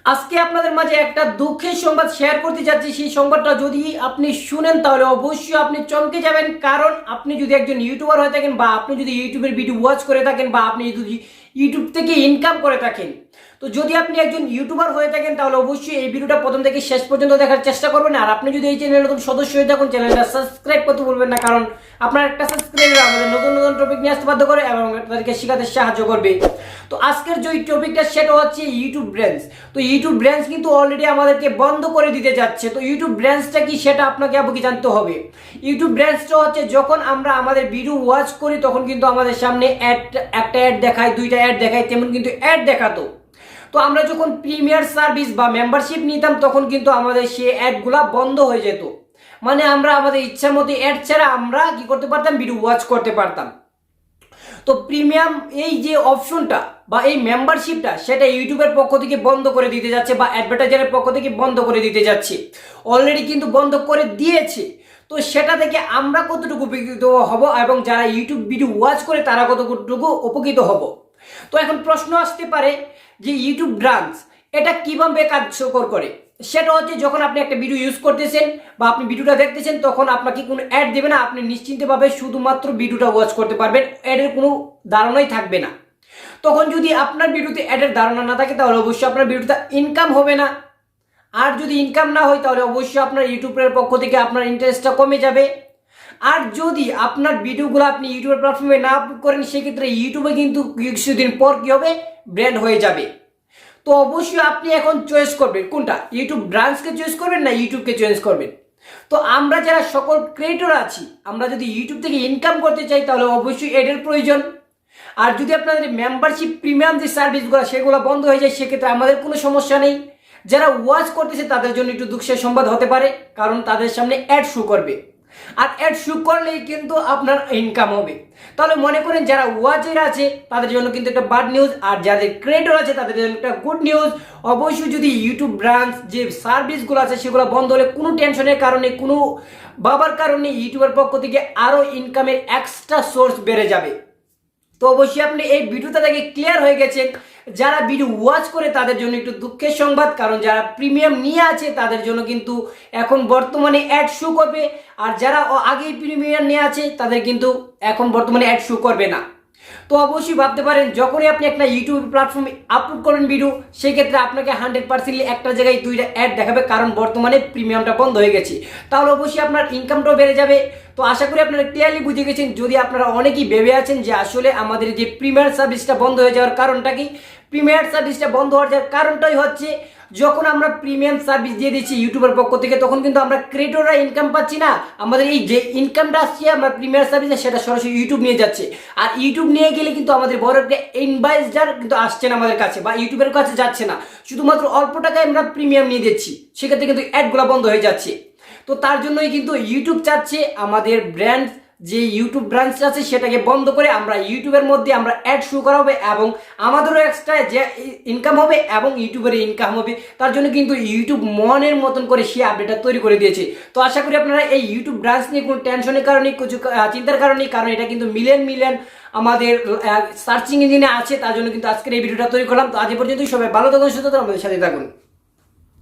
আজকে আপনাদের মাঝে একটা দুঃখের সংবাদ শেয়ার করতে যাচ্ছি। সেই সংবাদটা যদি আপনি শুনেন তাহলে অবশ্যই আপনি চমকে যাবেন। কারণ আপনি যদি একজন ইউটিউবার হয়ে থাকেন বা আপনি যদি ইউটিউবের ভিডিও ওয়াচ করে থাকেন বা আপনি যদি ইউটিউব থেকে ইনকাম করে থাকেন, তো যদি আপনি একজন ইউটিউবার হয়ে থাকেন তাহলে অবশ্যই এই ভিডিওটা প্রথম থেকে শেষ পর্যন্ত দেখার চেষ্টা করবেন। আর আপনি যদি এই চ্যানেলের নতুন সদস্য হয়ে থাকুন, চ্যানেলটা সাবস্ক্রাইব করতে ভুলবেন না, কারণ আপনার একটা সাবস্ক্রাইবার আমাদের নতুন নতুন টপিক নিয়ে আসতে বাধ্য করে এবং তাদেরকে শেখাতে সাহায্য করবে। তো আজকের যে টপিকটা সেটা হচ্ছে ইউটিউব ব্র্যান্ডস। তো ইউটিউব ব্র্যান্ডস কিন্তু অলরেডি আমাদেরকে বন্ধ করে দিতে যাচ্ছে। তো ইউটিউব ব্র্যান্ডসটা কি সেটা আপনাকে আগে জানতে হবে। ইউটিউব ব্র্যান্ডসটা হচ্ছে যখন আমরা আমাদের ভিডিও ওয়াচ করি তখন কিন্তু আমাদের সামনে একটা অ্যাড দেখায়, দুইটা অ্যাড দেখায়, তেমন কিন্তু অ্যাড দেখাতো। তো আমরা যখন প্রিমিয়ার সার্ভিস বা মেম্বারশিপ নিতাম তখন কিন্তু আমাদের সেই অ্যাডগুলা বন্ধ হয়ে যেত। মানে আমরা আমাদের ইচ্ছা মতো অ্যাড ছাড়া আমরা কি করতে পারতাম, ভিডিও ওয়াচ করতে পারতাম। তো প্রিমিয়াম এই যে অপশনটা বা এই মেম্বারশিপটা সেটা ইউটিউবের পক্ষ থেকে বন্ধ করে দিতে যাচ্ছে বা অ্যাডভার্টাইজারের পক্ষ থেকে বন্ধ করে দিতে যাচ্ছে। অলরেডি কিন্তু বন্ধ করে দিয়েছে। তো সেটা থেকে আমরা কতটুকু উপকৃত হব এবং যারা ইউটিউব ভিডিও ওয়াচ করে তারা কতটুকু উপকৃত হব। তো এখন প্রশ্ন আসতে পারে যে ইউটিউব ব্র্যান্ডস এটা কিভাবে কার্যকর করে। সেটা হচ্ছে যখন আপনি একটা ভিডিও ইউজ করতেছেন বা আপনি ভিডিওটা দেখতেছেন তখন আপনাকে কোনো অ্যাড দেবে না, আপনি নিশ্চিন্তভাবে শুধুমাত্র ভিডিওটা ওয়াচ করতে পারবেন, অ্যাডের কোনো ধারণাই থাকবে না। তখন যদি আপনার ভিডিওতে অ্যাডের ধারণা না থাকে তাহলে অবশ্যই আপনার ভিডিওটা ইনকাম হবে না। আর যদি ইনকাম না হয় তাহলে অবশ্যই আপনার ইউটিউবের পক্ষ থেকে আপনার ইন্টারেস্টটা কমে যাবে। আর যদি আপনার ভিডিওগুলো আপনি ইউটিউবের প্ল্যাটফর্মে না আপলোড করেন সেক্ষেত্রে ইউটিউবে কিন্তু কিছুদিন পর কী হবে, ব্র্যান্ড হয়ে যাবে। তো অবশ্যই আপনি এখন চয়েস করবেন কোনটা, ইউটিউব ব্র্যান্ডসকে চয়েস করবেন না ইউটিউবকে চয়েস করবেন। তো আমরা যারা সকল ক্রিয়েটর আছি আমরা যদি ইউটিউব থেকে ইনকাম করতে চাই তাহলে অবশ্যই এডের প্রয়োজন। আর যদি আপনাদের মেম্বারশিপ প্রিমিয়াম যে সার্ভিসগুলো সেগুলো বন্ধ হয়ে যায় সেক্ষেত্রে আমাদের কোনো সমস্যা নেই। যারা ওয়াচ করতেছে তাদের জন্য একটু দুঃখের সংবাদ হতে পারে, কারণ তাদের সামনে অ্যাড শো করবে আর অ্যাড শো করলেই কিন্তু আপনার ইনকাম হবে। তাহলে মনে করেন যারা ওয়াচের আছে তাদের জন্য কিন্তু একটা ব্যাড নিউজ, আর যাদের ক্রিয়েটর আছে তাদের জন্য একটা গুড নিউজ। অবশ্যই যদি ইউটিউব ব্র্যান্ডস যে সার্ভিসগুলো আছে সেগুলো বন্ধ হলে কোনো টেনশনের কারণে, কোনো বাবার কারণে ইউটিউবের পক্ষ থেকে আরও ইনকামের এক্সট্রা সোর্স বেড়ে যাবে। তো অবশ্যই আপনি এই ভিডিওটা দেখে ক্লিয়ার হয়ে গেছেন। যারা ভিডিও ওয়াচ করে তাদের জন্য একটু দুঃখের সংবাদ, কারণ যারা প্রিমিয়াম নিয়ে আছে তাদের জন্য কিন্তু এখন বর্তমানে অ্যাড শো করবে, আর যারা আগেই প্রিমিয়াম নিয়ে আছে তাদের কিন্তু এখন বর্তমানে অ্যাড শো করবে না। তো অবশ্যই ভাবতে পারেন যখনই আপনি একটা ইউটিউব প্ল্যাটফর্মে আপলোড করবেন ভিডিও সেক্ষেত্রে আপনাকে 100% একটা জায়গায় দুইটা অ্যাড দেখাবে, কারণ বর্তমানে প্রিমিয়ামটা বন্ধ হয়ে গেছে। তাহলে অবশ্যই আপনার ইনকামটাও বেড়ে যাবে। তো আশা করি আপনারা ক্লিয়ারলি বুঝে গেছেন। যদি আপনারা অনেকেই ভেবে আছেন যে আসলে আমাদের যে প্রিমিয়ার সার্ভিসটা বন্ধ হয়ে যাওয়ার কারণটা কি, প্রিমিয়ার সার্ভিসটা বন্ধ হওয়ার কারণটাই হচ্ছে যখন আমরা প্রিমিয়াম সার্ভিস দিয়ে দিচ্ছি ইউটিউবের পক্ষ থেকে তখন কিন্তু আমরা ক্রিয়েটররা ইনকাম পাচ্ছি না। আমাদের এই যে ইনকামটা আসছে আমরা প্রিমিয়ার সার্ভিসে সেটা সরাসরি ইউটিউব নিয়ে যাচ্ছে। আর ইউটিউব নিয়ে গেলে কিন্তু আমাদের বড় একটা ইনভয়েসডার কিন্তু আসছে না আমাদের কাছে বা ইউটিউবের কাছে যাচ্ছে না, শুধুমাত্র অল্প টাকায় আমরা প্রিমিয়াম নিয়ে দিচ্ছি, সেক্ষেত্রে কিন্তু অ্যাডগুলো বন্ধ হয়ে যাচ্ছে। তো তার জন্যই কিন্তু ইউটিউব চাচ্ছে আমাদের ব্র্যান্ড যে ইউটিউব ব্রাঞ্চ আছে সেটাকে বন্ধ করে আমরা ইউটিউবের মধ্যে আমরা অ্যাড শুরু করা হবে এবং আমাদেরও এক্সট্রা যে ইনকাম হবে এবং ইউটিউবের ইনকাম হবে। তার জন্য কিন্তু ইউটিউব মনের মতন করে সে আপডেটটা তৈরি করে দিয়েছে। তো আশা করি আপনারা এই ইউটিউব ব্রাঞ্চ নিয়ে কোনো টেনশনের কারণে, কিছু চিন্তার কারণে, কারণ এটা কিন্তু মিলিয়ন আমাদের সার্চিং ইঞ্জিনে আছে, তার জন্য কিন্তু আজকের এই ভিডিওটা তৈরি করলাম। তো আজ পর্যন্তই সবাই ভালো থাকুন, সুস্থ থাকুন, আমাদের সাথে থাকুন।